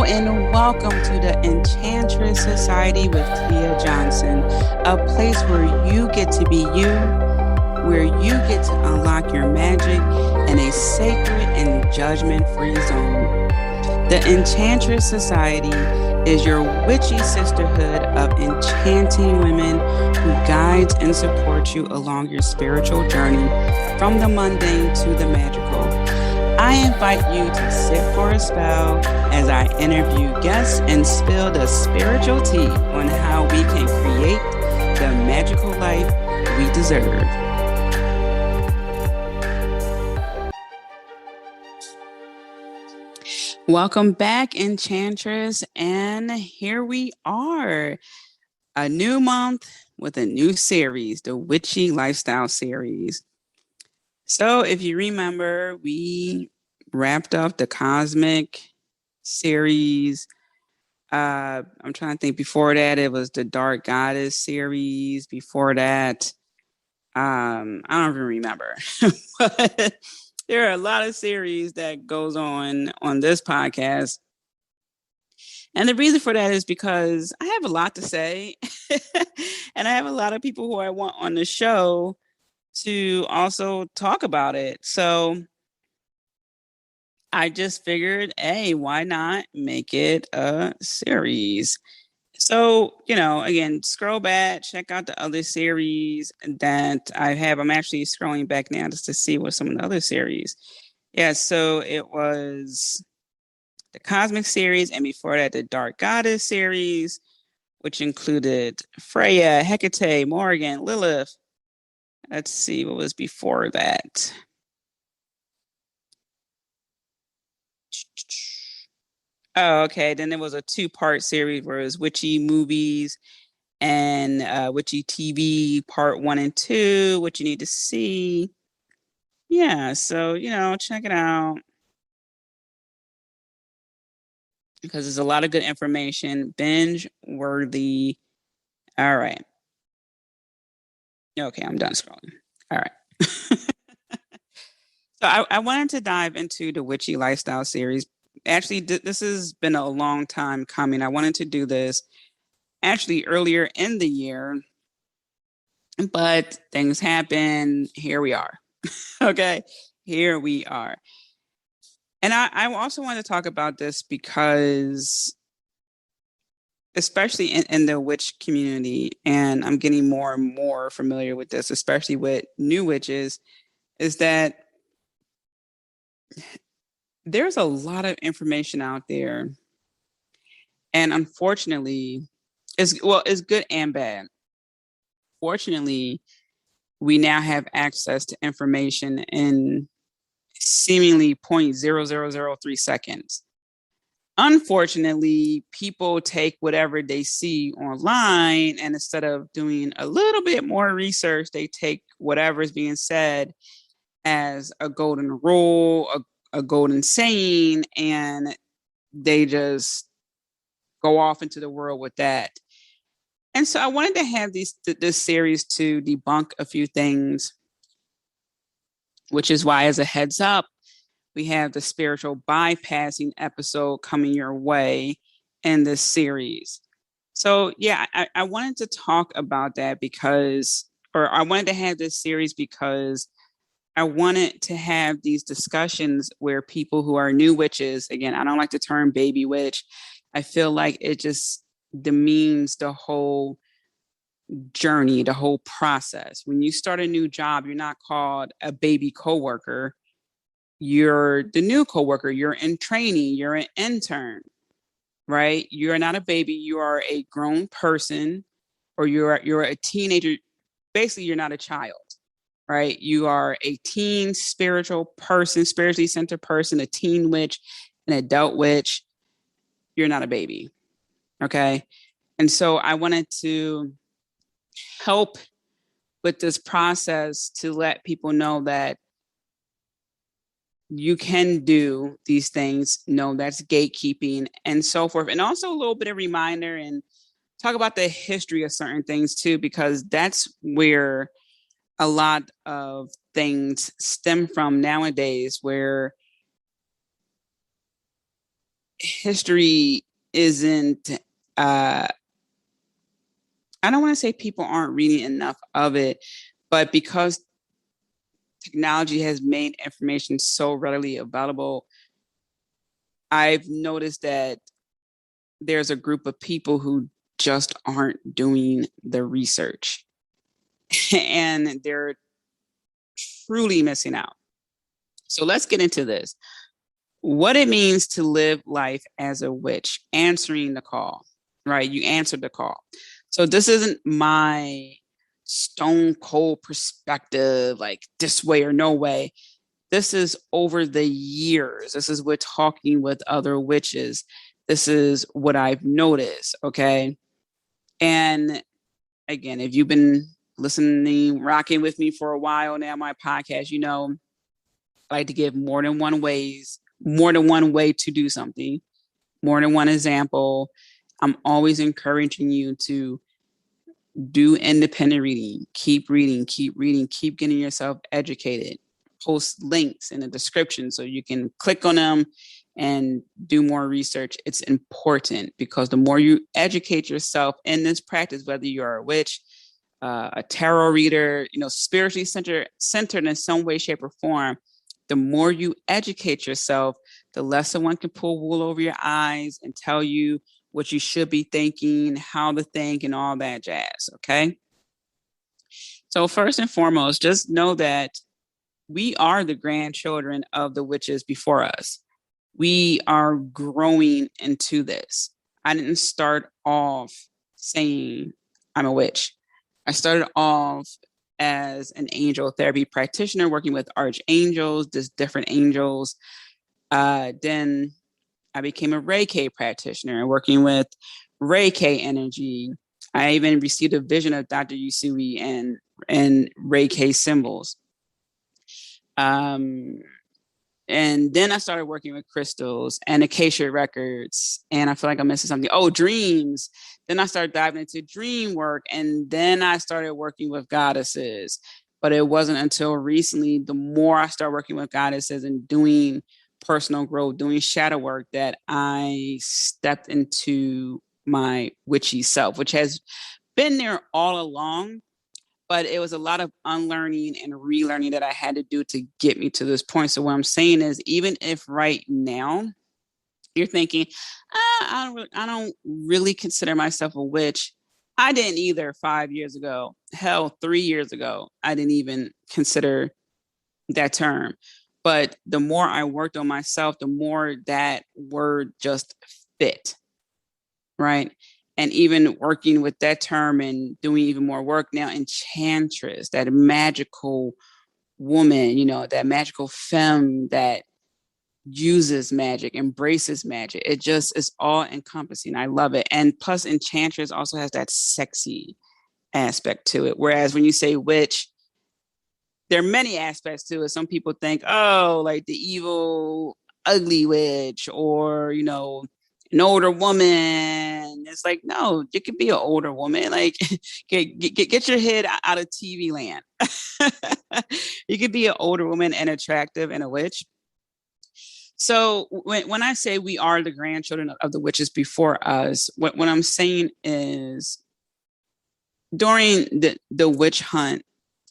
and welcome to the Enchantress Society with Tia Johnson, a place where you get to be you, where you get to unlock your magic in a sacred and judgment-free zone. The Enchantress Society is your witchy sisterhood of enchanting women who guides and supports you along your spiritual journey from the mundane to the magical. I invite you to sit for a spell as I interview guests and spill the spiritual tea on how we can create the magical life we deserve. Welcome back, Enchantress, and here we are. A new month with a new series, the Witchy Lifestyle series. So if you remember, we wrapped up the Cosmic series. I'm trying to think. Before that, it was the Dark Goddess series. Before that, I don't even remember. But there are a lot of series that goes on this podcast. And the reason for that is because I have a lot to say. And I have a lot of people who I want on the show to also talk about it. So I just figured, hey, why not make it a series? So, again, scroll back, check out the other series that I have. I'm actually scrolling back now just to see what some of the other series. Yeah, so it was the Cosmic series, and before that, the Dark Goddess series, which included Freya, Hecate, Morgan, Lilith. Let's see what was before that. Oh, okay. Then there was a 2-part series where it was Witchy movies and Witchy TV part 1 and 2, what you need to see. Yeah, so check it out because there's a lot of good information, binge worthy. All right. Okay, I'm done scrolling. All right. So I wanted to dive into the Witchy Lifestyle series. Actually, this has been a long time coming. I wanted to do this actually earlier in the year, but things happen. Here we are. Okay, here we are. And I also want to talk about this because, especially in the witch community, and I'm getting more and more familiar with this, especially with new witches, is that there's a lot of information out there. And unfortunately, it's good and bad. Fortunately, we now have access to information in seemingly 0.0003 seconds. Unfortunately, people take whatever they see online, and instead of doing a little bit more research, they take whatever is being said as a golden rule, a golden saying, and they just go off into the world with that. And so I wanted to have this series to debunk a few things, which is why, as a heads up, we have the spiritual bypassing episode coming your way in this series. So yeah, I wanted to talk about that I wanted to have this series because I wanted to have these discussions where people who are new witches, again, I don't like the term baby witch. I feel like it just demeans the whole journey, the whole process. When you start a new job, you're not called a baby coworker. You're the new coworker. You're in training. You're an intern, right? You're not a baby. You are a grown person, or you're a teenager. Basically, you're not a child, right? You are a teen spiritual person, spiritually centered person, a teen witch, an adult witch. You're not a baby, okay? And so I wanted to help with this process to let people know that you can do these things. No, that's gatekeeping and so forth. And also a little bit of reminder and talk about the history of certain things too, because that's where a lot of things stem from nowadays, where history isn't, I don't want to say people aren't reading enough of it, but because technology has made information so readily available, I've noticed that there's a group of people who just aren't doing the research and they're truly missing out. So let's get into this. What it means to live life as a witch, answering the call, right? You answered the call. So this isn't my stone cold perspective, like this way or no way. This is over the years. This is with talking with other witches. This is what I've noticed. Okay. And again, if you've been listening, rocking with me for a while now, my podcast, you know, I like to give more than one way to do something, more than one example. I'm always encouraging you to do independent reading, keep getting yourself educated. Post links in the description so you can click on them and do more research. It's important because the more you educate yourself in this practice, whether you're a witch, a tarot reader, you know, spiritually centered in some way, shape, or form, the more you educate yourself, the less someone can pull wool over your eyes and tell you what you should be thinking, how to think, and all that jazz. Okay. So, first and foremost, just know that we are the grandchildren of the witches before us. We are growing into this. I didn't start off saying I'm a witch. I started off as an angel therapy practitioner working with archangels, just different angels. Then I became a Reiki practitioner working with Reiki energy. I even received a vision of Dr. Usui and Reiki symbols. And then I started working with crystals and Acacia records. And I feel like I'm missing something. Oh, dreams. Then I started diving into dream work. And then I started working with goddesses. But it wasn't until recently, the more I started working with goddesses and doing personal growth, doing shadow work, that I stepped into my witchy self, which has been there all along. But it was a lot of unlearning and relearning that I had to do to get me to this point. So what I'm saying is, even if right now you're thinking, I don't really consider myself a witch. I didn't either 5 years ago. Hell, 3 years ago, I didn't even consider that term. But the more I worked on myself, the more that word just fit, right? And even working with that term and doing even more work now, enchantress, that magical woman, you know, that magical femme that uses magic, embraces magic. It just is all encompassing. I love it. And plus, enchantress also has that sexy aspect to it. Whereas when you say witch, there are many aspects to it. Some people think, oh, like the evil, ugly witch, or, you know, an older woman. It's like, no, you could be an older woman. Like, get your head out of TV land. You could be an older woman and attractive and a witch. So when I say we are the grandchildren of the witches before us, what I'm saying is during the witch hunt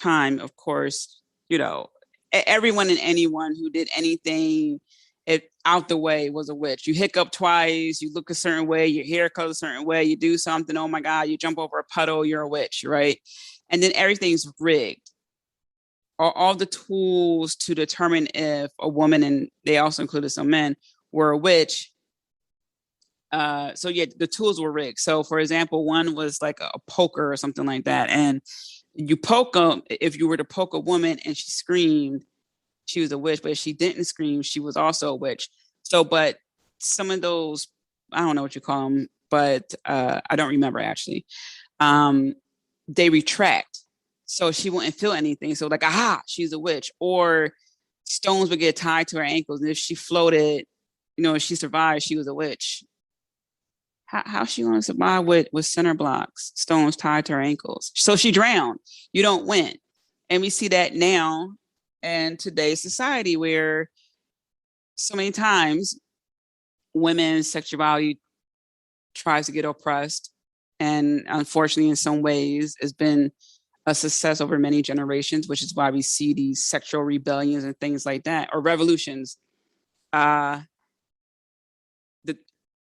time, of course, you know, everyone and anyone who did anything out the way was a witch. You hiccup twice, you look a certain way, your hair color a certain way, you do something, oh my God, you jump over a puddle, you're a witch, right? And then everything's rigged. All the tools to determine if a woman, and they also included some men, were a witch. So yeah, the tools were rigged. So for example, one was like a poker or something like that. And you poke them, if you were to poke a woman and she screamed, she was a witch, but if she didn't scream, she was also a witch. So, but some of those, I don't know what you call them, but I don't remember actually. They retract. So she wouldn't feel anything. So like, aha, she's a witch. Or stones would get tied to her ankles. And if she floated, you know, if she survived, she was a witch. How's she going to survive with center blocks, stones tied to her ankles? So she drowned. You don't win. And we see that now in today's society where so many times women's sexuality tries to get oppressed. And unfortunately, in some ways, it's been a success over many generations, which is why we see these sexual rebellions and things like that, or revolutions. Uh, the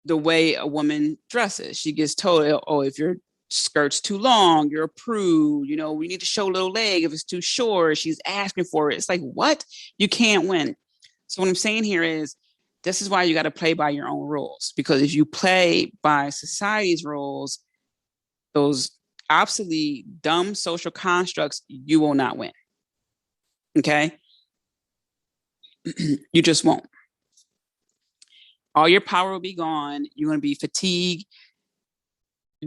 the way a woman dresses, she gets told, "Oh, if your skirt's too long, you're a prude. You know, we need to show a little leg. If it's too short, she's asking for it." It's like, what? You can't win. So what I'm saying here is, this is why you got to play by your own rules. Because if you play by society's rules, those obsolete, dumb social constructs, you will not win. Okay? You just won't. All your power will be gone. You're going to be fatigued,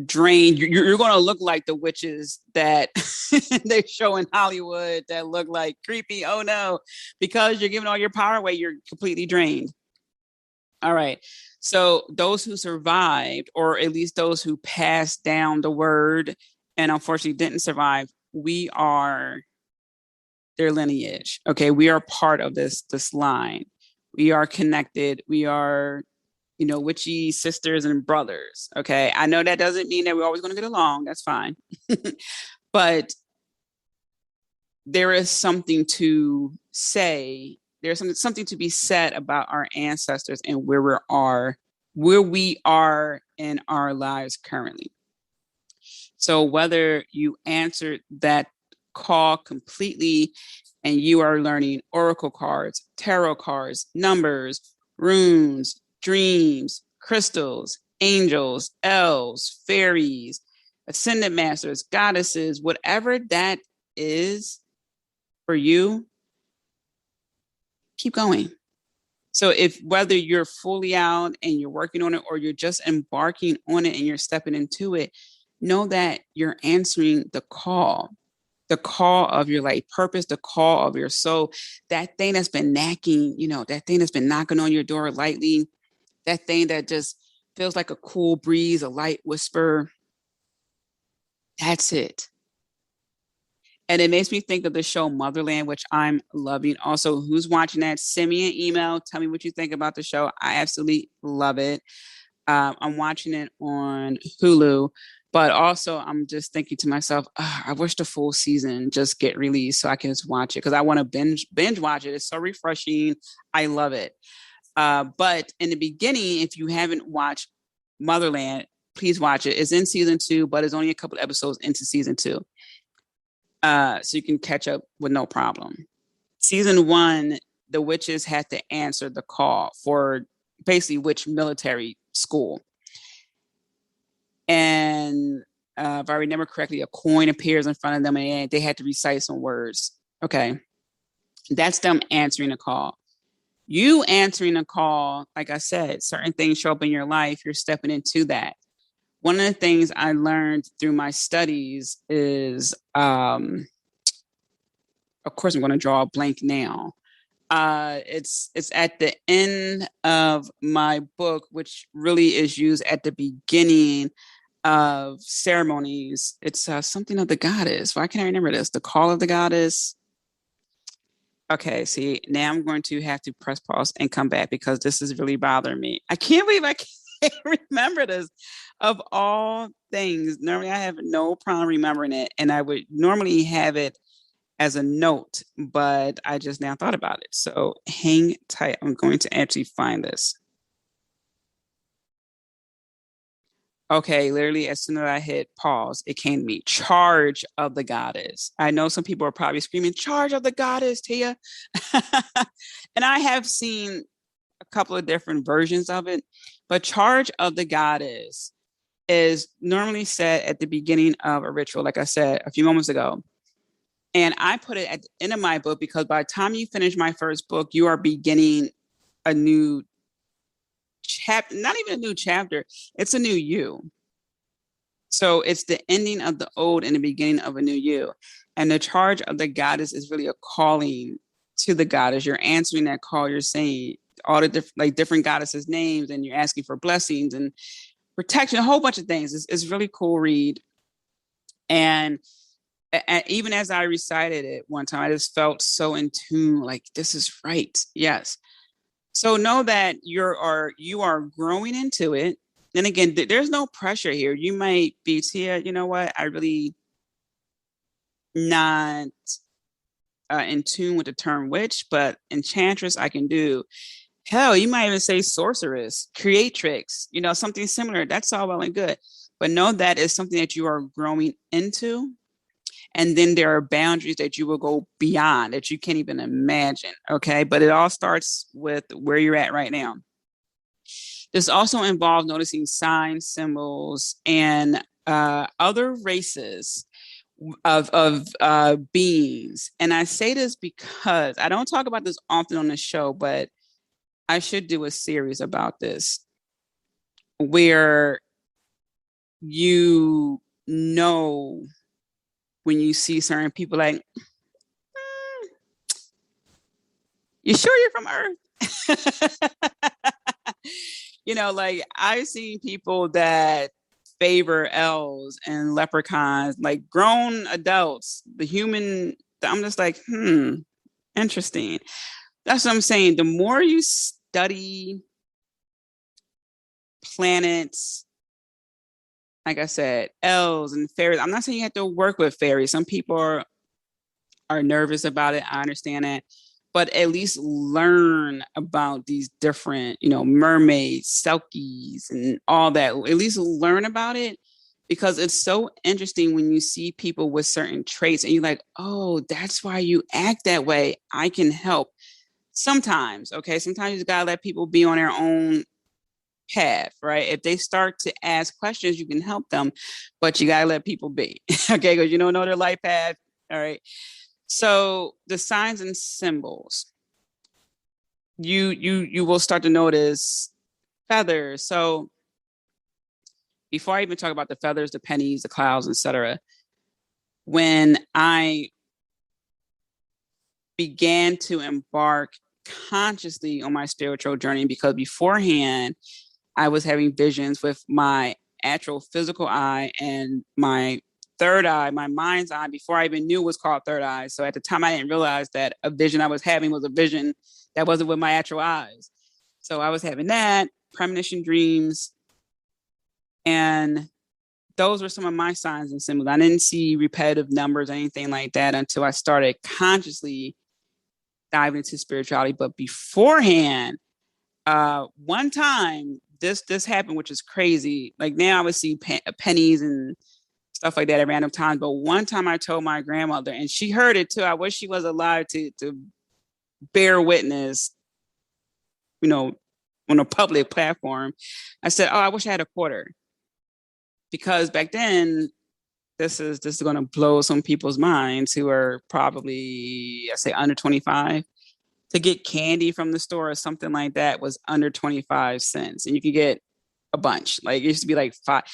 drained. You're going to look like the witches that they show in Hollywood that look like creepy. Oh no, because you're giving all your power away, you're completely drained. All right. So those who survived, or at least those who passed down the word and unfortunately didn't survive, we are their lineage. Okay. We are part of this line. We are connected. We are, witchy sisters and brothers. Okay. I know that doesn't mean that we're always going to get along. That's fine. But there is something to say. There's something to be said about our ancestors and where we are in our lives currently. So whether you answered that call completely and you are learning oracle cards, tarot cards, numbers, runes, dreams, crystals, angels, elves, fairies, ascended masters, goddesses, whatever that is for you, keep going. So if whether you're fully out and you're working on it or you're just embarking on it and you're stepping into it, know that you're answering the call of your life purpose, the call of your soul, that thing that's been knocking, that thing that's been knocking on your door lightly, that thing that just feels like a cool breeze, a light whisper. That's it. And it makes me think of the show Motherland, which I'm loving. Also, who's watching that? Send me an email. Tell me what you think about the show. I absolutely love it. I'm watching it on Hulu, but also I'm just thinking to myself, I wish the full season just get released so I can just watch it because I want to binge watch it. It's so refreshing. I love it. But in the beginning, if you haven't watched Motherland, please watch it. It's in season 2, but it's only a couple episodes into season 2. So you can catch up with no problem. Season 1, the witches had to answer the call for basically witch military school. And if I remember correctly, a coin appears in front of them and they had to recite some words. Okay. That's them answering a call. You answering a call, like I said, certain things show up in your life, you're stepping into that. One of the things I learned through my studies is, of course, I'm going to draw a blank now. It's at the end of my book, which really is used at the beginning of ceremonies. It's something of the goddess. Why can't I remember this? The call of the goddess. Okay, see, now I'm going to have to press pause and come back because this is really bothering me. I can't believe I can't remember this. Of all things, normally I have no problem remembering it, and I would normally have it as a note, but I just now thought about it. So hang tight. I'm going to actually find this. Okay, literally as soon as I hit pause, it came to me. Charge of the goddess. I know some people are probably screaming, "Charge of the goddess, Tia." And I have seen a couple of different versions of it, but charge of the goddess is normally said at the beginning of a ritual, like I said a few moments ago. And I put it at the end of my book because by the time you finish my first book, you are beginning a new chapter, not even a new chapter, it's a new you. So it's the ending of the old and the beginning of a new you. And the charge of the goddess is really a calling to the goddess. You're answering that call. You're saying all the different goddesses' names, and you're asking for blessings and protection, a whole bunch of things. It's really cool read. And even as I recited it one time, I just felt so in tune, like this is right. Yes. So know that you are growing into it. And again, there's no pressure here. You might be, Tia, you know what? I really not in tune with the term witch, but enchantress I can do. Hell, you might even say sorceress, creatrix, something similar. That's all well and good. But know that is something that you are growing into. And then there are boundaries that you will go beyond that you can't even imagine. Okay. But it all starts with where you're at right now. This also involves noticing signs, symbols, and other races of beings. And I say this because I don't talk about this often on the show, but I should do a series about this where you know when you see certain people like, you sure you're from Earth? Like I've seen people that favor elves and leprechauns, like grown adults, the human. I'm just like, interesting. That's what I'm saying. The more you study planets, like I said, elves and fairies. I'm not saying you have to work with fairies. Some people are nervous about it. I understand that. But at least learn about these different, mermaids, selkies, and all that. At least learn about it because it's so interesting when you see people with certain traits and you're like, oh, that's why you act that way. I can help. Sometimes, okay. Sometimes you just gotta let people be on their own path, right? If they start to ask questions, you can help them, but you gotta let people be, okay? Because you don't know their life path. All right. So the signs and symbols, you will start to notice feathers. So before I even talk about the feathers, the pennies, the clouds, etc., when I began to embark consciously on my spiritual journey, because beforehand I was having visions with my actual physical eye and my third eye, my mind's eye, before I even knew it was called third eye. So at the time, I didn't realize that a vision I was having was a vision that wasn't with my actual eyes. So I was having that, premonition dreams, and those were some of my signs and symbols. I didn't see repetitive numbers or anything like that until I started consciously diving into spirituality. But beforehand, one time this happened, which is crazy. Like now I would see pennies and stuff like that at random times. But one time I told my grandmother, and she heard it too. I wish she was alive to bear witness, on a public platform. I said, "Oh, I wish I had a quarter," because back then, this is going to blow some people's minds who are probably, I say, under 25. To get candy from the store or something like that was under 25 cents, and you could get a bunch. Like it used to be like five.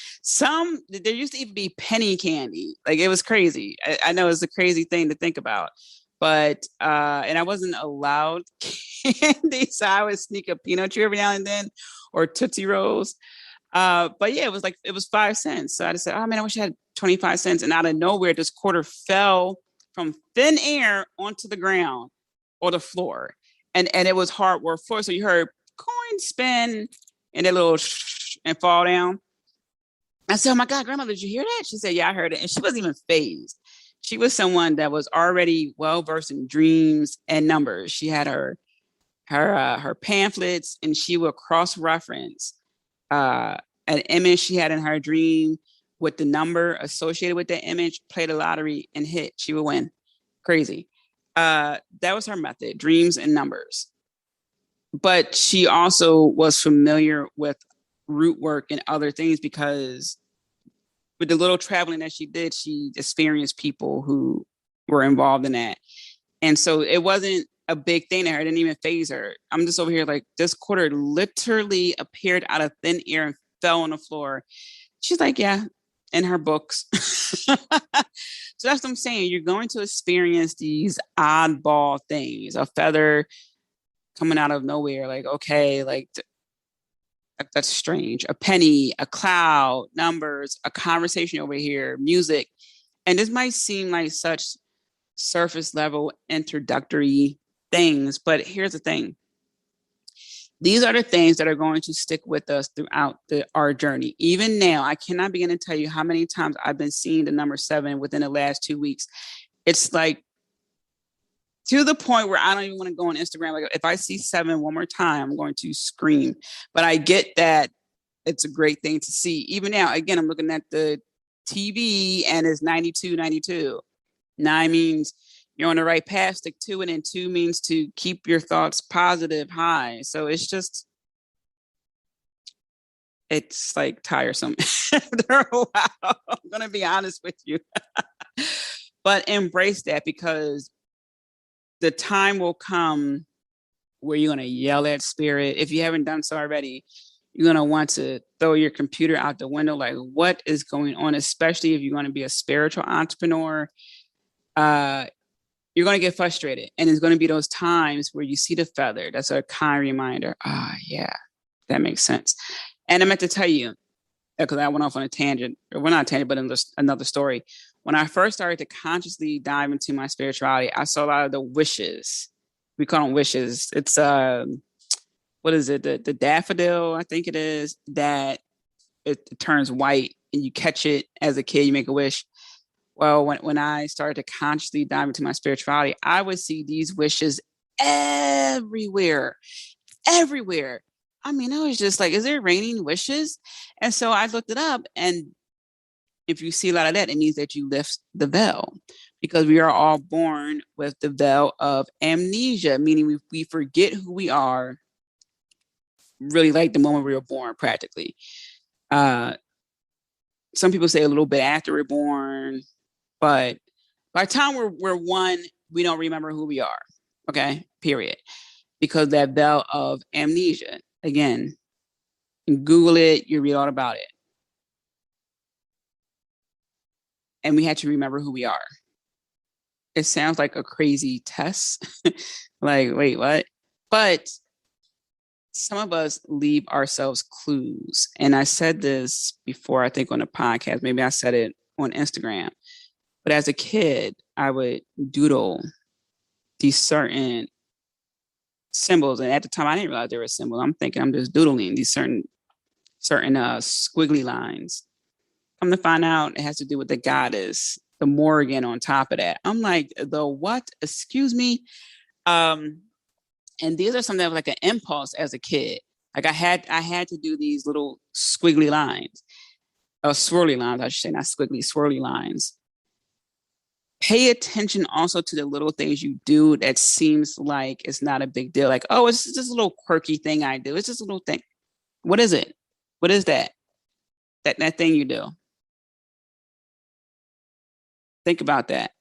There used to even be penny candy. Like it was crazy. I know it's a crazy thing to think about, but and I wasn't allowed candy, so I would sneak a peanut tree every now and then, or Tootsie Rolls. But yeah, it was 5 cents. So I just said, oh man, I wish I had 25 cents. And out of nowhere, this quarter fell from thin air onto the ground or the floor. And it was hardwood floor. So you heard coin spin and a little and fall down. I said, oh my God, grandma, did you hear that? She said, yeah, I heard it. And she wasn't even phased. She was someone that was already well versed in dreams and numbers. She had her pamphlets, and she would cross reference uh, an image she had in her dream with the number associated with that image, play the lottery and hit. She would win. Crazy. That was her method, dreams and numbers. But she also was familiar with root work and other things because with the little traveling that she did, she experienced people who were involved in that. And so it wasn't a big thing to her. It didn't even phase her. I'm just over here like this quarter literally appeared out of thin air and fell on the floor. She's like, yeah, in her books. So that's what I'm saying. You're going to experience these oddball things, a feather coming out of nowhere. Like, okay, like that's strange. A penny, a cloud, numbers, a conversation over here, music. And this might seem like such surface level introductory things, but here's the thing. These are the things that are going to stick with us throughout our journey. Even now, I cannot begin to tell you how many times I've been seeing the number 7 within the last 2 weeks. It's like to the point where I don't even want to go on Instagram. Like if I see 7 one more time, I'm going to scream. But I get that it's a great thing to see. Even now, again, I'm looking at the TV and it's 92, 92. 9 means you're on the right path, stick to it. And 2 means to keep your thoughts positive, high. So it's like tiresome after a while. I'm going to be honest with you. But embrace that, because the time will come where you're going to yell at spirit. If you haven't done so already, you're going to want to throw your computer out the window. Like, what is going on? Especially if you're going to be a spiritual entrepreneur, you're going to get frustrated. And there's going to be those times where you see the feather. That's a kind reminder. Yeah, that makes sense. And I meant to tell you, because I went off on a tangent, or well, not a tangent, but in another story. When I first started to consciously dive into my spirituality, I saw a lot of the wishes. We call them wishes. It's what is it? The daffodil, I think it is, that it turns white and you catch it as a kid, you make a wish. Well, when I started to consciously dive into my spirituality, I would see these wishes everywhere, everywhere. I mean, I was just like, is there raining wishes? And so I looked it up, and if you see a lot of that, it means that you lift the veil, because we are all born with the veil of amnesia, meaning we forget who we are really like the moment we were born, practically. Some people say a little bit after we're born, but by the time we're 1, we don't remember who we are. Okay, period. Because that veil of amnesia. Again, Google it, you read all about it. And we had to remember who we are. It sounds like a crazy test. Like, wait, what? But some of us leave ourselves clues. And I said this before, I think on a podcast, maybe I said it on Instagram. But as a kid, I would doodle these certain symbols. And at the time, I didn't realize they were symbols. I'm thinking I'm just doodling these certain squiggly lines. Come to find out, it has to do with the goddess, the Morrigan on top of that. I'm like, the what? Excuse me. And these are something that was like an impulse as a kid. Like I had to do these little squiggly lines, or swirly lines, I should say, not squiggly, swirly lines. Pay attention also to the little things you do that seems like it's not a big deal. Like, oh, it's just a little quirky thing I do. It's just a little thing. What is it? What is that? That thing you do? Think about that.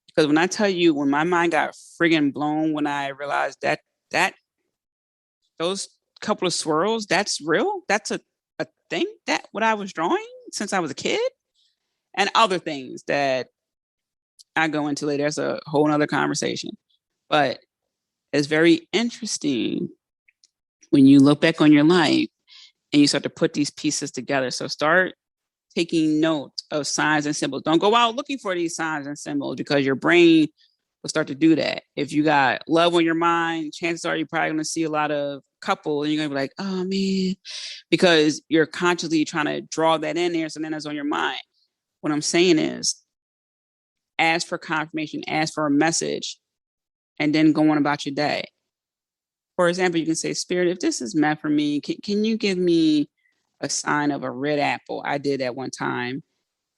Because when I tell you, when my mind got friggin' blown, when I realized that those couple of swirls, that's real. That's a thing, that what I was drawing since I was a kid, and other things that I go into later. That's a whole nother conversation. But it's very interesting when you look back on your life and you start to put these pieces together. So start taking note of signs and symbols. Don't go out looking for these signs and symbols, because your brain will start to do that. If you got love on your mind, chances are you're probably going to see a lot of couple, and you're going to be like, oh man, because you're consciously trying to draw that in there. So then that's on your mind. What I'm saying is, ask for confirmation, ask for a message, and then go on about your day. For example, you can say, Spirit, if this is meant for me, can you give me a sign of a red apple? I did that one time.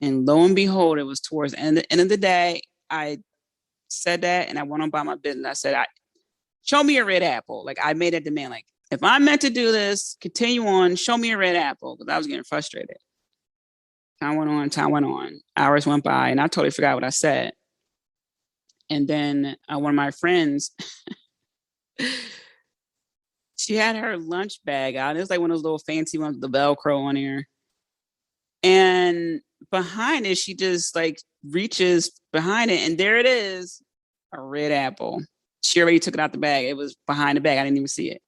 And lo and behold, it was towards the end of the day. I said that and I went on by my business. I said, show me a red apple. Like, I made a demand. Like, if I'm meant to do this, continue on, show me a red apple. Because I was getting frustrated. Time went on. Hours went by, and I totally forgot what I said. And then one of my friends, she had her lunch bag out. It was like one of those little fancy ones with the Velcro on here. And behind it, she just like reaches behind it, and there it is, a red apple. She already took it out the bag. It was behind the bag. I didn't even see it.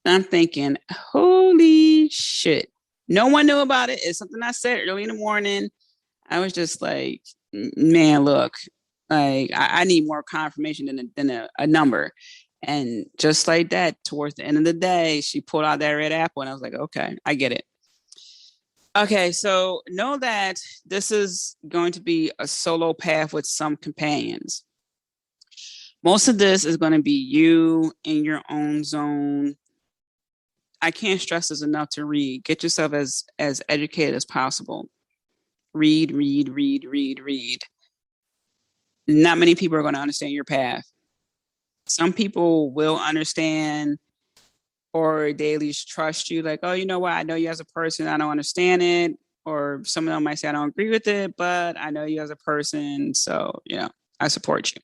And I'm thinking, holy shit. No one knew about it. It's something I said early in the morning. I was just like, man, look, like I need more confirmation than a number. And just like that, towards the end of the day, she pulled out that red apple, and I was like, okay, I get it. Okay, so know that this is going to be a solo path with some companions. Most of this is going to be you in your own zone. I can't stress this enough to read. Get yourself as educated as possible. Read, read, read, read, read. Not many people are going to understand your path. Some people will understand, or they at least trust you, like, oh, you know what? I know you as a person. I don't understand it. Or some of them might say, I don't agree with it, but I know you as a person. So, I support you.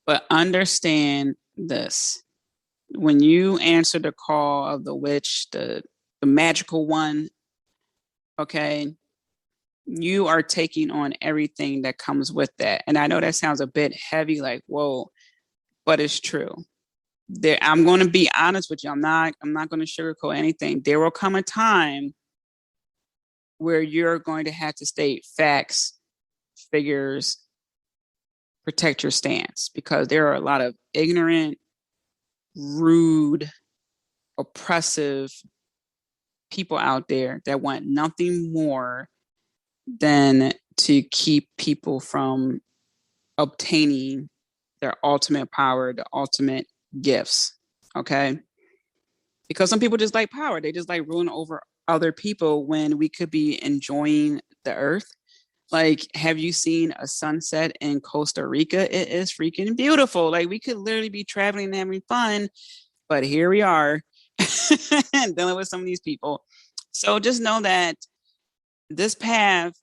But understand this. When you answer the call of the witch, the magical one, okay, you are taking on everything that comes with that. And I know that sounds a bit heavy, like, whoa, but it's true. I'm going to be honest with you. I'm not going to sugarcoat anything. There will come a time where you're going to have to state facts, figures, protect your stance, because there are a lot of ignorant, rude, oppressive people out there that want nothing more than to keep people from obtaining their ultimate power, the ultimate gifts. Okay. Because some people just like power. They just like ruling over other people when we could be enjoying the earth. Like, have you seen a sunset in Costa Rica? It is freaking beautiful. Like, we could literally be traveling and having fun, but here we are dealing with some of these people. So just know that this path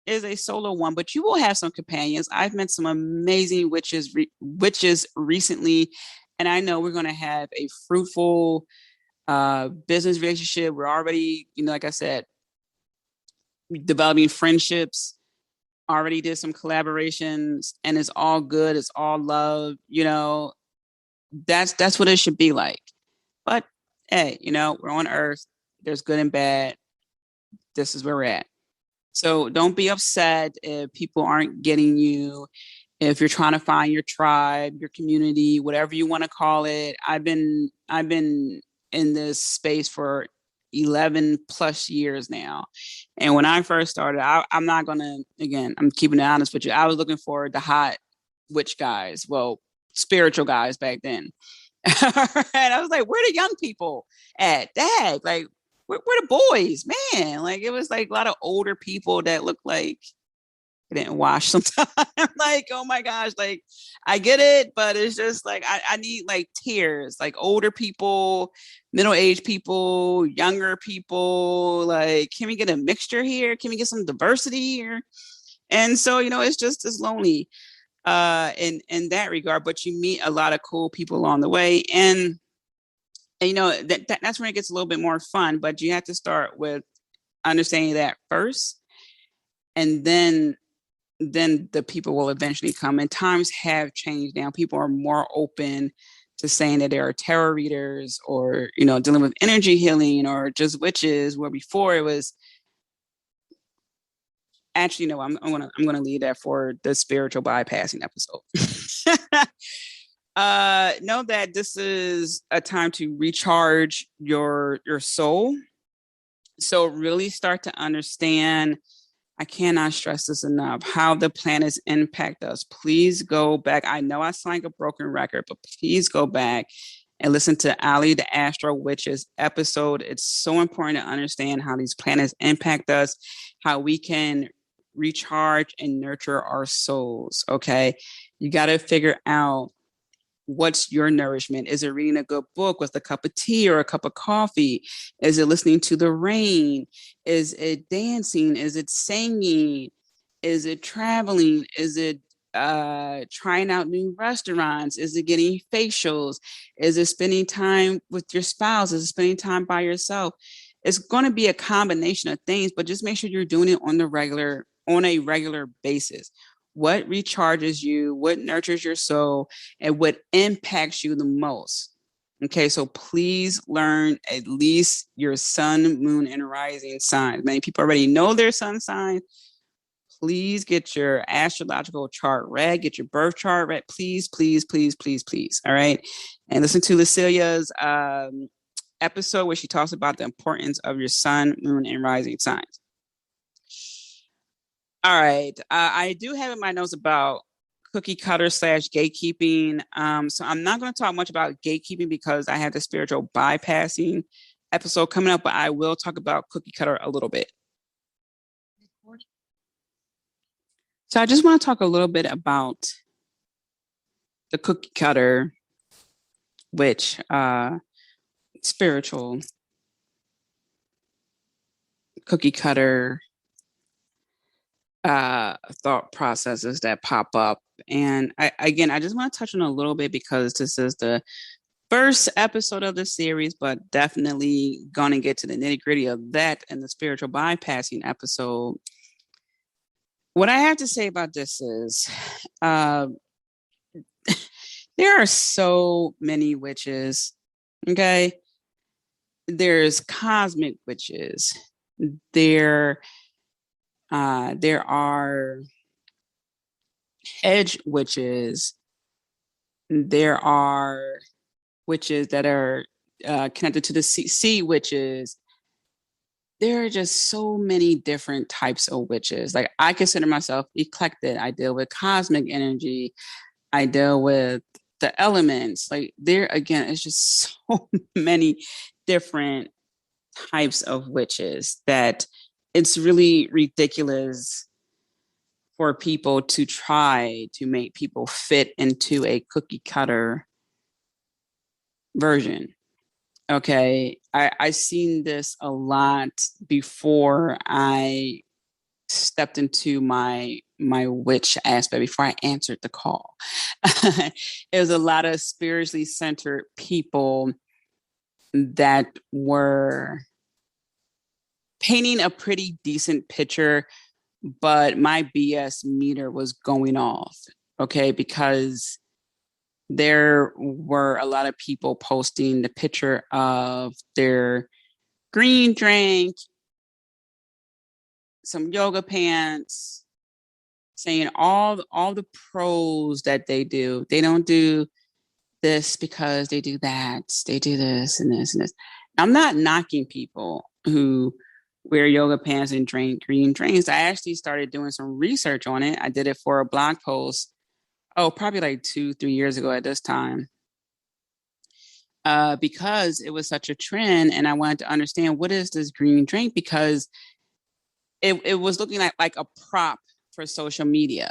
is a solo one, but you will have some companions. I've met some amazing witches recently, and I know we're going to have a fruitful business relationship. We're already, like I said, developing friendships. Already did some collaborations, and it's all good. It's all love. That's what it should be like. But hey, we're on Earth. There's good and bad. This is where we're at. So don't be upset if people aren't getting you. If you're trying to find your tribe, your community, whatever you want to call it. I've been in this space for 11 plus years now. And when I first started, I'm not gonna, again, I'm keeping it honest with you. I was looking for the hot witch guys, well, spiritual guys back then. And I was like, where the young people at? Dad, like, where the boys, man? Like, it was like a lot of older people that looked like they didn't wash sometimes. Like, oh my gosh, like, I get it, but it's just like I need like tiers, like older people, middle-aged people, younger people. Like, can we get a mixture here? Can we get some diversity here? And so, it's lonely in that regard, but you meet a lot of cool people along the way. And that's when it gets a little bit more fun, but you have to start with understanding that first, and then the people will eventually come. And times have changed now. People are more open to saying that there are tarot readers, or dealing with energy healing, or just witches, where before it was actually, no, I'm gonna leave that for the spiritual bypassing episode. Know that this is a time to recharge your soul. So really start to understand, I cannot stress this enough, how the planets impact us. Please go back. I know I sound like a broken record, but please go back and listen to Ali the Astro Witches episode. It's so important to understand how these planets impact us, how we can recharge and nurture our souls. Okay. You got to figure out, what's your nourishment? Is it reading a good book with a cup of tea or a cup of coffee? Is it listening to the rain? Is it dancing? Is it singing? Is it traveling? Is it trying out new restaurants? Is it getting facials? Is it spending time with your spouse? Is it spending time by yourself? It's going to be a combination of things, but just make sure you're doing it on a regular basis. What recharges you, what nurtures your soul, and what impacts you the most. Okay, so please learn at least your sun, moon, and rising signs. Many people already know their sun sign. please get your astrological chart read, get your birth chart read, please, please, please, please, please. All right. And listen to Lucilia's episode where she talks about the importance of your sun, moon, and rising signs. All right. I do have in my notes about cookie cutter / gatekeeping. So I'm not going to talk much about gatekeeping because I have the spiritual bypassing episode coming up, but I will talk about cookie cutter a little bit. So I just want to talk a little bit about the cookie cutter, which spiritual cookie cutter thought processes that pop up. And I just want to touch on a little bit because this is the first episode of the series, but definitely gonna get to the nitty-gritty of that in the spiritual bypassing episode. What I have to say about this is there are so many witches. Okay. There's cosmic witches. There are edge witches. There are witches that are connected to the sea witches. There are just so many different types of witches. Like I consider myself eclectic. I deal with cosmic energy. I deal with the elements. Like there again, it's just so many different types of witches that it's really ridiculous for people to try to make people fit into a cookie cutter version. Okay. I seen this a lot before I stepped into my witch aspect, before I answered the call. It was a lot of spiritually centered people that were painting a pretty decent picture, but my BS meter was going off. Okay. Because there were a lot of people posting the picture of their green drink, some yoga pants, saying all the pros that they do. They don't do this because they do that. They do this and this and this. I'm not knocking people who wear yoga pants and drink green drinks. I actually started doing some research on it. I did it for a blog post. Oh, probably like 2-3 years ago at this time. Because it was such a trend and I wanted to understand what is this green drink, because it was looking like a prop for social media.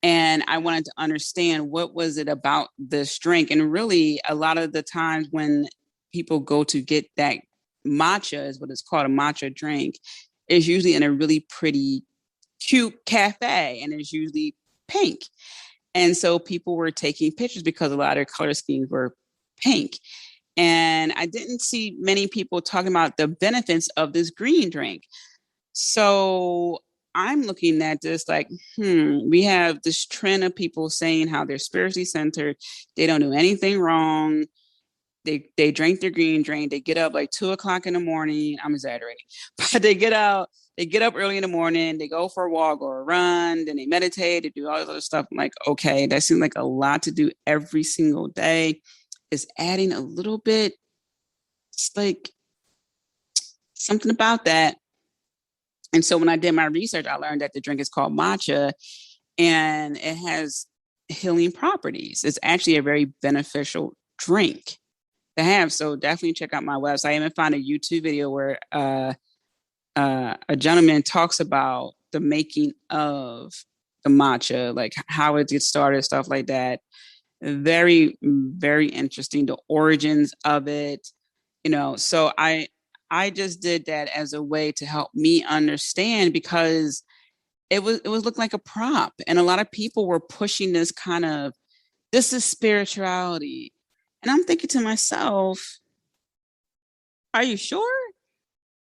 And I wanted to understand what was it about this drink. And really a lot of the times when people go to get that matcha, is what it's called, a matcha drink, is usually in a really pretty cute cafe and it's usually pink. And so people were taking pictures because a lot of their color schemes were pink. And I didn't see many people talking about the benefits of this green drink. So I'm looking at this like, we have this trend of people saying how they're spiritually centered. They don't do anything wrong. They drink their green drink. They get up like 2:00 in the morning. I'm exaggerating, but they get up early in the morning. They go for a walk or a run. Then they meditate. They do all this other stuff. I'm like, okay, that seems like a lot to do every single day. Is adding a little bit. It's like something about that. And so when I did my research, I learned that the drink is called matcha and it has healing properties. It's actually a very beneficial drink to have. So definitely check out my website. I even found a YouTube video where a gentleman talks about the making of the matcha, like how it gets started, stuff like that. Very, very interesting. The origins of it, so I just did that as a way to help me understand, because it was looking like a prop and a lot of people were pushing this kind of, this is spirituality. And I'm thinking to myself, are you sure?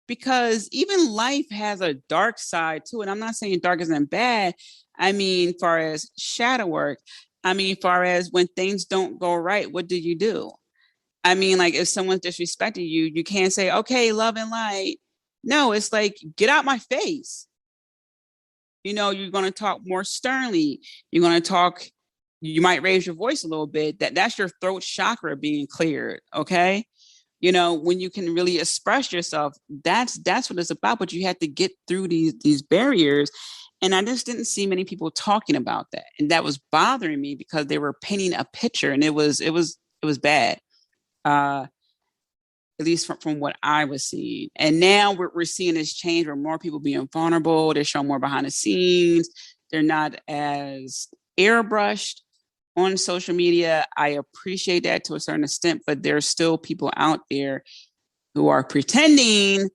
Because even life has a dark side to it. I'm not saying dark isn't bad. I mean, far as shadow work, I mean, far as when things don't go right, what do you do? I mean, like if someone's disrespecting you, you can't say, okay, love and light. No, it's like, get out my face. You're going to talk more sternly. You're going to talk, you might raise your voice a little bit. That's your throat chakra being cleared. Okay. When you can really express yourself, that's what it's about. But you have to get through these barriers. And I just didn't see many people talking about that. And that was bothering me because they were painting a picture and it was bad. Uh, at least from what I was seeing. And now we're seeing this change where more people being vulnerable. They're showing more behind the scenes. They're not as airbrushed on social media. I appreciate that to a certain extent, but there's still people out there who are pretending.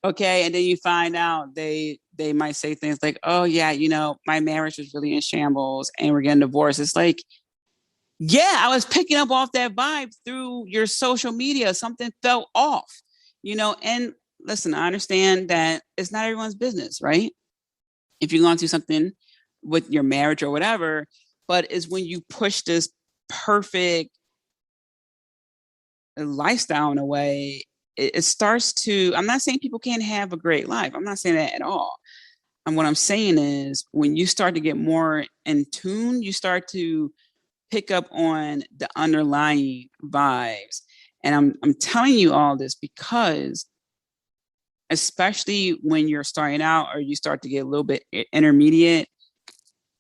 Okay. And then you find out they might say things like, oh yeah, my marriage was really in shambles and we're getting divorced. It's like, yeah, I was picking up off that vibe through your social media. Something felt off, and listen, I understand that it's not everyone's business, right? If you're going through something with your marriage or whatever, but it's when you push this perfect lifestyle in a way, it starts to, I'm not saying people can't have a great life. I'm not saying that at all. And what I'm saying is when you start to get more in tune, you start to pick up on the underlying vibes. And I'm telling you all this because especially when you're starting out or you start to get a little bit intermediate,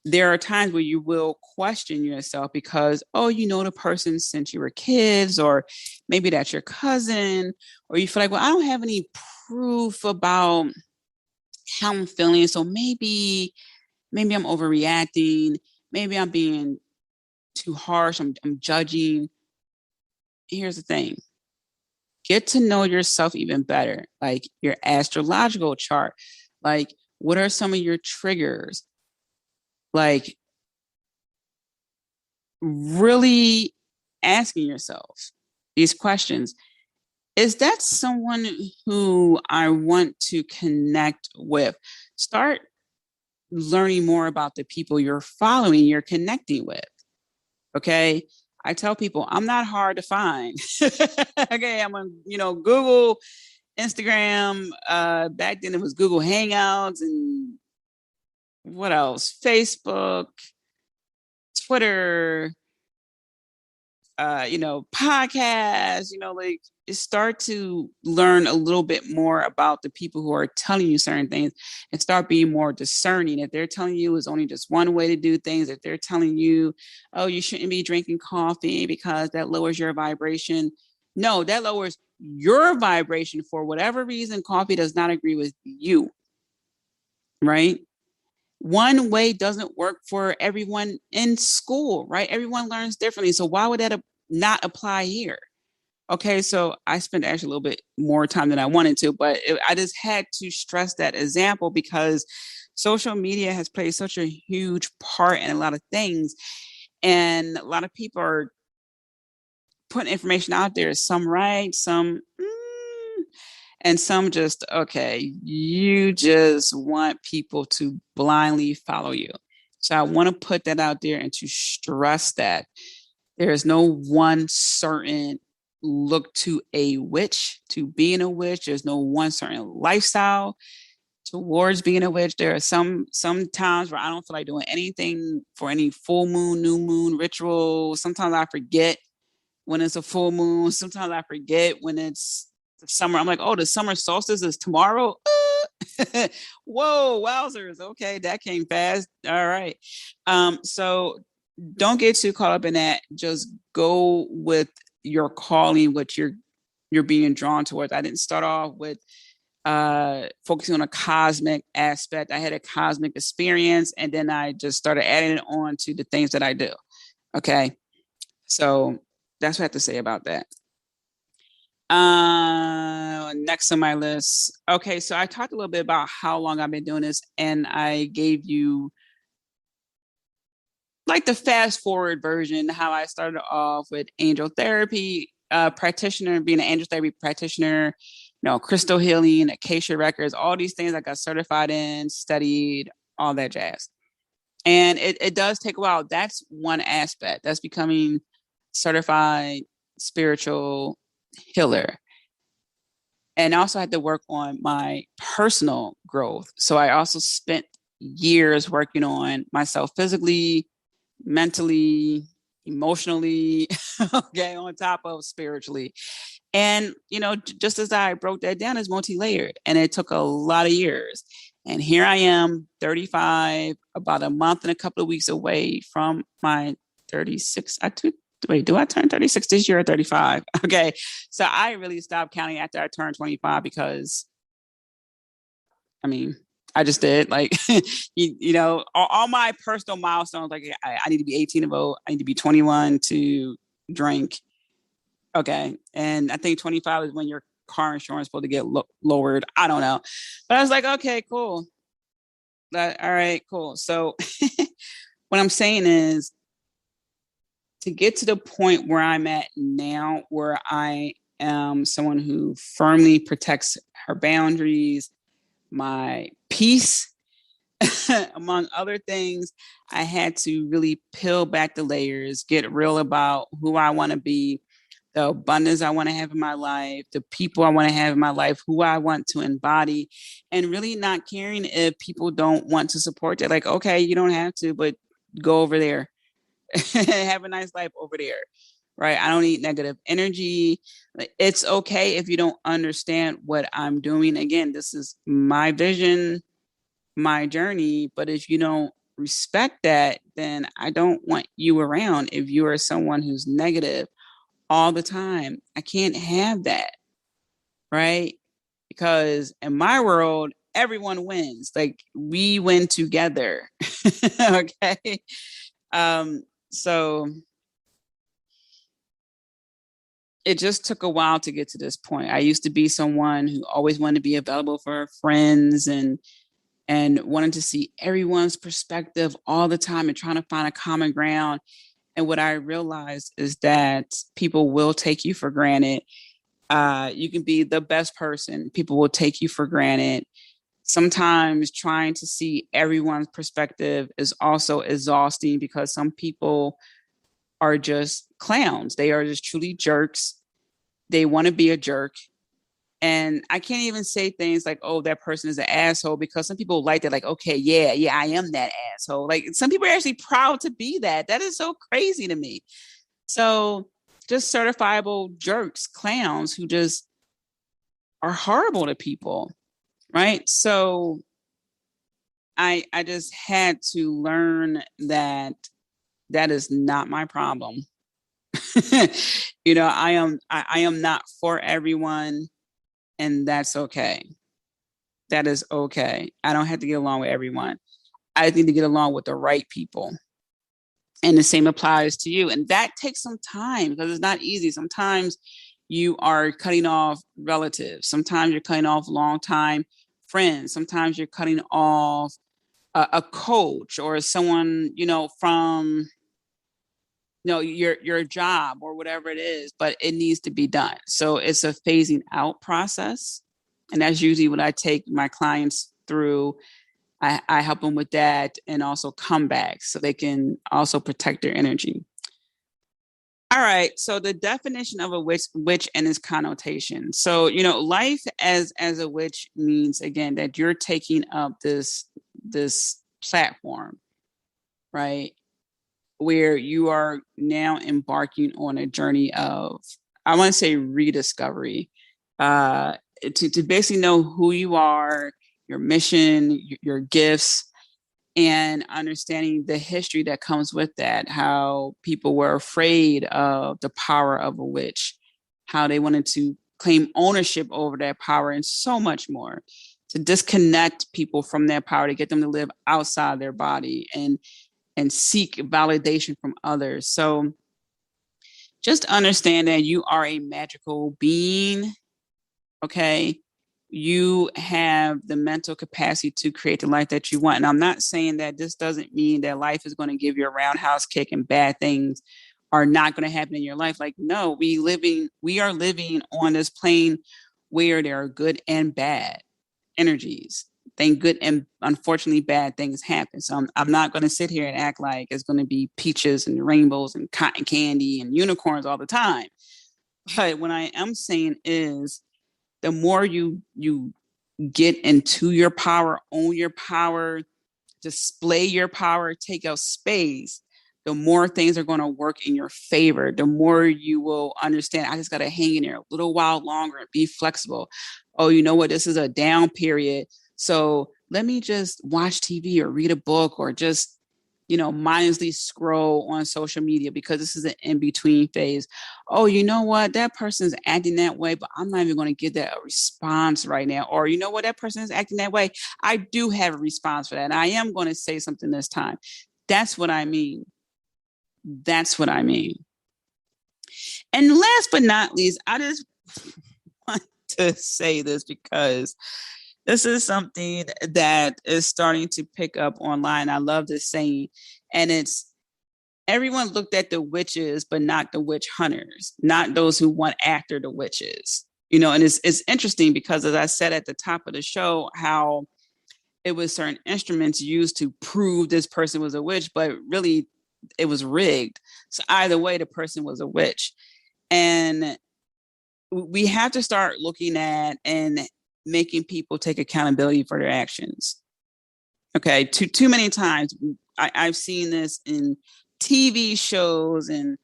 there are times where you will question yourself because, oh, you know the person since you were kids, or maybe that's your cousin, or you feel like, well, I don't have any proof about how I'm feeling. So maybe I'm overreacting. Maybe I'm being too harsh. I'm judging. Here's the thing. Get to know yourself even better, like your astrological chart. Like, what are some of your triggers? Like, really asking yourself these questions. Is that someone who I want to connect with? Start learning more about the people you're following, you're connecting with. Okay. I tell people I'm not hard to find. Okay. I'm on, Google, Instagram. Back then it was Google Hangouts and what else? Facebook, Twitter, podcasts, like start to learn a little bit more about the people who are telling you certain things and start being more discerning. If they're telling you it's only just one way to do things, if they're telling you, oh, you shouldn't be drinking coffee because that lowers your vibration. No, that lowers your vibration for whatever reason. Coffee does not agree with you, right? One way doesn't work for everyone in school, right? Everyone learns differently. So why would that not apply here? Okay, so I spent actually a little bit more time than I wanted to, but I just had to stress that example because social media has played such a huge part in a lot of things. And a lot of people are putting information out there, some right, some and some just, okay, you just want people to blindly follow you. So I want to put that out there and to stress that there is no one certain look to a witch, to being a witch. There's no one certain lifestyle towards being a witch. There are some times where I don't feel like doing anything for any full moon, new moon ritual. Sometimes I forget when it's a full moon. Sometimes I forget when it's the summer. I'm like, oh, the summer solstice is tomorrow. Whoa, wowzers. Okay, that came fast. All right. So don't get too caught up in that. Just go with your calling, what you're being drawn towards. I didn't start off with focusing on a cosmic aspect. I had a cosmic experience and then I just started adding it on to the things that I do. Okay. So that's what I have to say about that. Next on my list. Okay, so I talked a little bit about how long I've been doing this, and I gave you like the fast forward version, how I started off with angel therapy practitioner, being an angel therapy practitioner, crystal healing, acacia records, all these things I got certified in, studied, all that jazz. And it does take a while. That's one aspect. That's becoming certified spiritual healer. And I also had to work on my personal growth. So I also spent years working on myself physically, mentally, emotionally, okay, on top of spiritually. And, just as I broke that down, is multi-layered, and it took a lot of years. And here I am, 35, about a month and a couple of weeks away from my 36. Wait, do I turn 36 this year or 35? Okay. So I really stopped counting after I turned 25 because, I mean, I just did, like, all my personal milestones. Like, I need to be 18 to vote. I need to be 21 to drink. Okay. And I think 25 is when your car insurance is supposed to get lowered. I don't know. But I was like, okay, cool. All right, cool. So what I'm saying is, to get to the point where I'm at now, where I am someone who firmly protects her boundaries, my peace, among other things, I had to really peel back the layers, get real about who I want to be, the abundance I want to have in my life, the people I want to have in my life, who I want to embody, and really not caring if people don't want to support it. Like, okay, you don't have to, but go over there. Have a nice life over there. Right. I don't need negative energy. It's okay if you don't understand what I'm doing. Again, this is my vision, my journey. But if you don't respect that, then I don't want you around. If you are someone who's negative all the time, I can't have that. Right. Because in my world, everyone wins. Like, we win together. Okay. So it just took a while to get to this point. I used to be someone who always wanted to be available for friends and wanted to see everyone's perspective all the time and trying to find a common ground. And what I realized is that people will take you for granted. You can be the best person, people will take you for granted. Sometimes trying to see everyone's perspective is also exhausting because some people are just clowns. They are just truly jerks. They want to be a jerk. And I can't even say things like, oh, that person is an asshole, because some people like that, like, okay, yeah, I am that asshole. Like, some people are actually proud to be that. That is so crazy to me. So just certifiable jerks, clowns who just are horrible to people. Right. So I just had to learn that that is not my problem. I am not for everyone, and that's okay. That is okay. I don't have to get along with everyone. I need to get along with the right people. And the same applies to you. And that takes some time because it's not easy. Sometimes you are cutting off relatives. Sometimes you're cutting off longtime friends. Sometimes you're cutting off a coach or someone, from your job or whatever it is, but it needs to be done. So it's a phasing out process. And that's usually what I take my clients through. I help them with that, and also come back so they can also protect their energy. All right. So the definition of a witch and its connotation. So, life as a witch means, again, that you're taking up this platform, right? Where you are now embarking on a journey of, I want to say, rediscovery, to basically know who you are, your mission, your gifts, and understanding the history that comes with that, how people were afraid of the power of a witch, how they wanted to claim ownership over that power, and so much more, to disconnect people from their power, to get them to live outside their body and seek validation from others. So just understand that you are a magical being, okay? You have the mental capacity to create the life that you want. And I'm not saying that this doesn't mean that life is going to give you a roundhouse kick and bad things are not going to happen in your life. Like, no, we are living on this plane where there are good and bad energies. Then good and unfortunately bad things happen. So I'm not going to sit here and act like it's going to be peaches and rainbows and cotton candy and unicorns all the time. But what I am saying is, the more you get into your power, own your power, display your power, take out space, the more things are going to work in your favor. The more you will understand, I just got to hang in there a little while longer and be flexible. Oh, you know what? This is a down period. So let me just watch TV or read a book or just, mindlessly scroll on social media because this is an in-between phase. Oh, you know what? That person is acting that way, but I'm not even going to give that a response right now. Or, you know what? That person is acting that way. I do have a response for that. And I am going to say something this time. That's what I mean. That's what I mean. And last but not least, I just want to say this because this is something that is starting to pick up online. I love this saying, and it's everyone looked at the witches, but not the witch hunters, not those who went after the witches. And it's interesting because, as I said at the top of the show, how it was certain instruments used to prove this person was a witch, but really it was rigged. So either way, the person was a witch. And we have to start looking at and making people take accountability for their actions. Okay, too many times I've seen this in TV shows and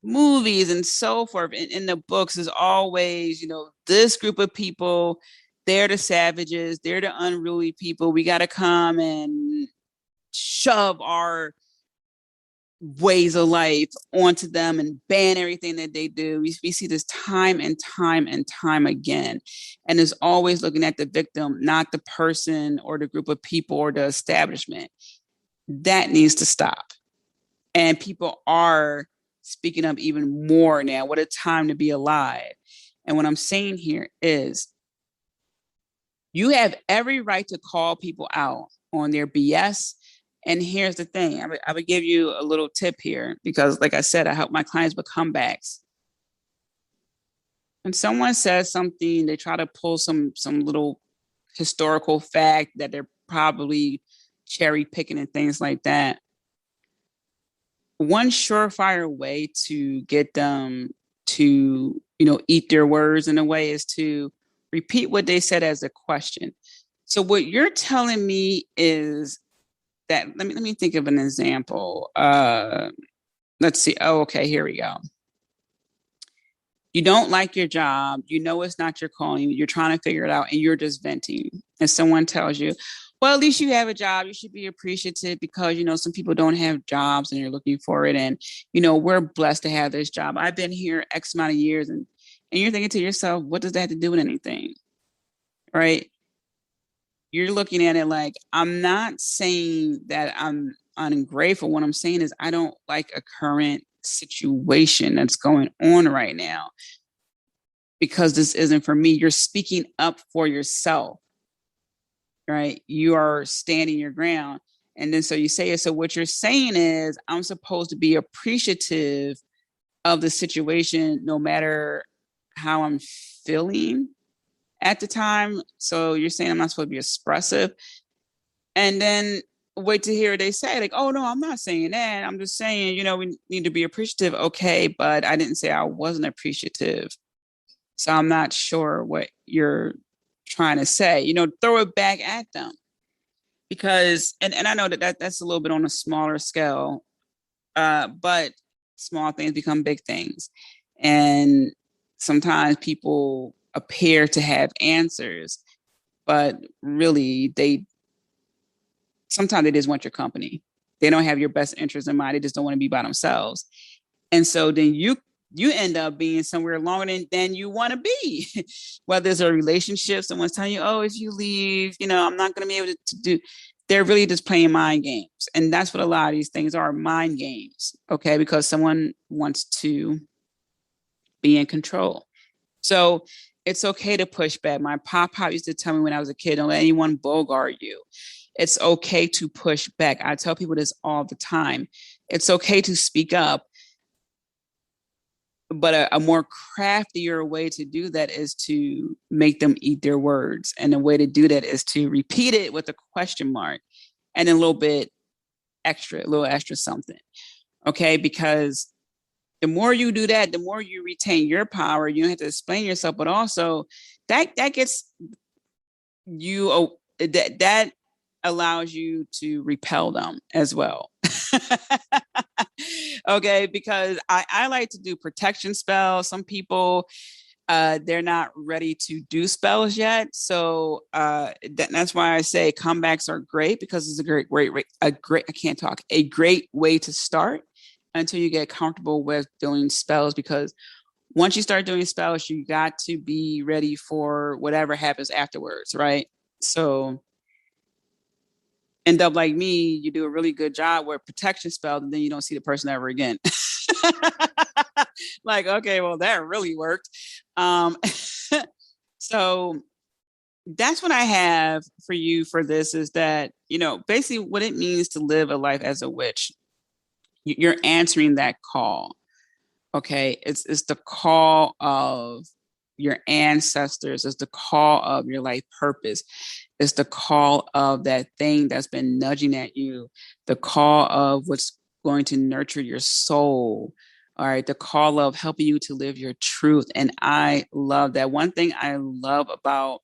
movies and so forth. In the books is always, this group of people, they're the savages, they're the unruly people. We got to come and shove our ways of life onto them and ban everything that they do. We see this time and time and time again. And it's always looking at the victim, not the person or the group of people or the establishment. That needs to stop. And people are speaking up even more now. What a time to be alive. And what I'm saying here is you have every right to call people out on their BS. And here's the thing, I would give you a little tip here because, like I said, I help my clients with comebacks. When someone says something, they try to pull some little historical fact that they're probably cherry picking and things like that. One surefire way to get them to, eat their words in a way is to repeat what they said as a question. So what you're telling me is that, let me think of an example. Let's see. Oh, okay, here we go. You don't like your job. You know it's not your calling. You're trying to figure it out, and you're just venting. And someone tells you, well, at least you have a job. You should be appreciative because, some people don't have jobs and you're looking for it. And, we're blessed to have this job. I've been here X amount of years. And you're thinking to yourself, what does that have to do with anything? Right? You're looking at it like, I'm not saying that I'm ungrateful. What I'm saying is I don't like a current situation that's going on right now because this isn't for me. You're speaking up for yourself, right? You are standing your ground. And then so you say it. So what you're saying is I'm supposed to be appreciative of the situation no matter how I'm feeling at the time. So you're saying I'm not supposed to be expressive. And then wait to hear what they say, like, oh no, I'm not saying that. I'm just saying, we need to be appreciative. Okay, but I didn't say I wasn't appreciative. So I'm not sure what you're trying to say. Throw it back at them. Because and I know that's a little bit on a smaller scale, but small things become big things. And sometimes people appear to have answers, but really sometimes they just want your company. They don't have your best interest in mind. They just don't want to be by themselves. And so then you end up being somewhere longer than you want to be. Whether it's a relationship, someone's telling you, oh, if you leave, I'm not going to be able to do. They're really just playing mind games. And that's what a lot of these things are, mind games. Okay. Because someone wants to be in control. So it's okay to push back. My pop used to tell me when I was a kid, don't let anyone bogart you. It's okay to push back. I tell people this all the time. It's okay to speak up, but a more craftier way to do that is to make them eat their words. And the way to do that is to repeat it with a question mark and a little extra something. Okay. Because the more you do that, the more you retain your power. You don't have to explain yourself, but also that gets that allows you to repel them as well. Okay, because I like to do protection spells. Some people they're not ready to do spells yet, so that's why I say comebacks are great, because it's a great way to start until you get comfortable with doing spells, because once you start doing spells, you got to be ready for whatever happens afterwards, right? So end up like me, you do a really good job with protection spells, and then you don't see the person ever again. Like, okay, well, that really worked. So that's what I have for you for this, is that, basically what it means to live a life as a witch. You're answering that call. Okay. It's the call of your ancestors. It's the call of your life purpose. It's the call of that thing that's been nudging at you, the call of what's going to nurture your soul. All right. The call of helping you to live your truth. And I love that. One thing I love about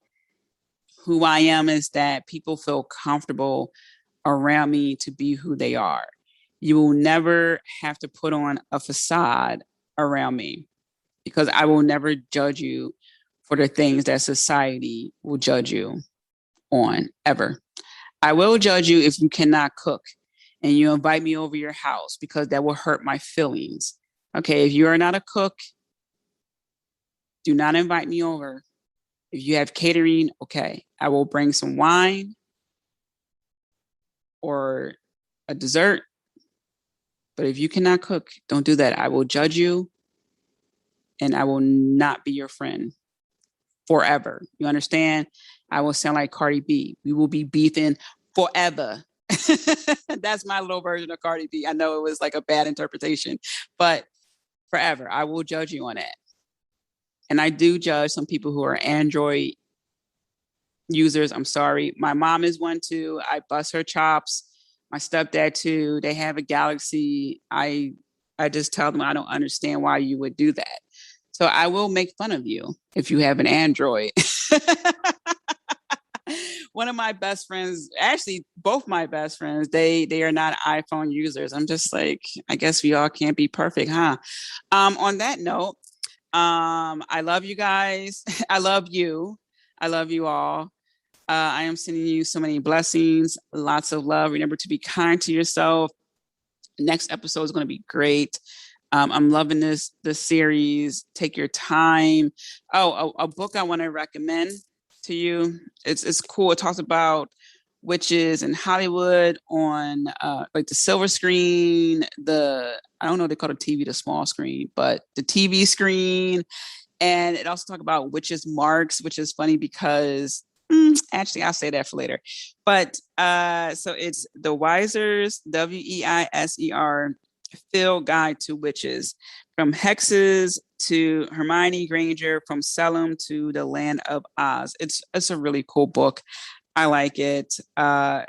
who I am is that people feel comfortable around me to be who they are. You will never have to put on a facade around me, because I will never judge you for the things that society will judge you on, ever. I will judge you if you cannot cook and you invite me over your house, because that will hurt my feelings. Okay, if you are not a cook, do not invite me over. If you have catering, okay, I will bring some wine or a dessert. But if you cannot cook, don't do that. I will judge you, and I will not be your friend forever. You understand? I will sound like Cardi B. We will be beefing forever. That's my little version of Cardi B. I know it was like a bad interpretation, but forever. I will judge you on that. And I do judge some people who are Android users. I'm sorry. My mom is one too. I bust her chops. My stepdad too. They have a Galaxy. I just tell them I don't understand why you would do that. So I will make fun of you if you have an Android. One of my best friends, actually both my best friends, they are not iPhone users. I'm just like, I guess we all can't be perfect, huh? On that note, I love you guys. I love you. I love you all. I am sending you so many blessings, lots of love. Remember to be kind to yourself. Next episode is going to be great. I'm loving this series. Take your time. Oh, a book I want to recommend to you. It's cool. It talks about witches in Hollywood on like the silver screen, I don't know what they call the TV, the small screen, but the TV screen. And it also talks about witches' marks, which is funny because actually I'll say that for later. But so it's the Weiser's, Weiser, Field Guide to Witches, from hexes to Hermione Granger, from Salem to the Land of Oz. It's a really cool book. I like it.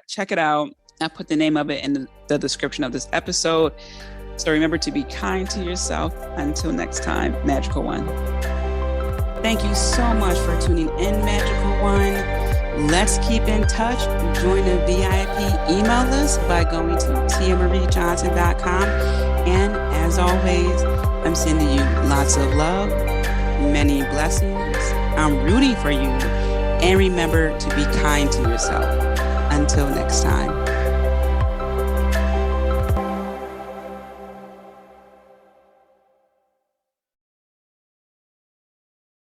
Check it out. I put the name of it in the description of this episode. So remember to be kind to yourself. Until next time, Magical One. Thank you so much for tuning in, Magical One. Let's keep in touch. Join the VIP email list by going to tiamariejohnson.com. And as always, I'm sending you lots of love, many blessings. I'm rooting for you. And remember to be kind to yourself. Until next time.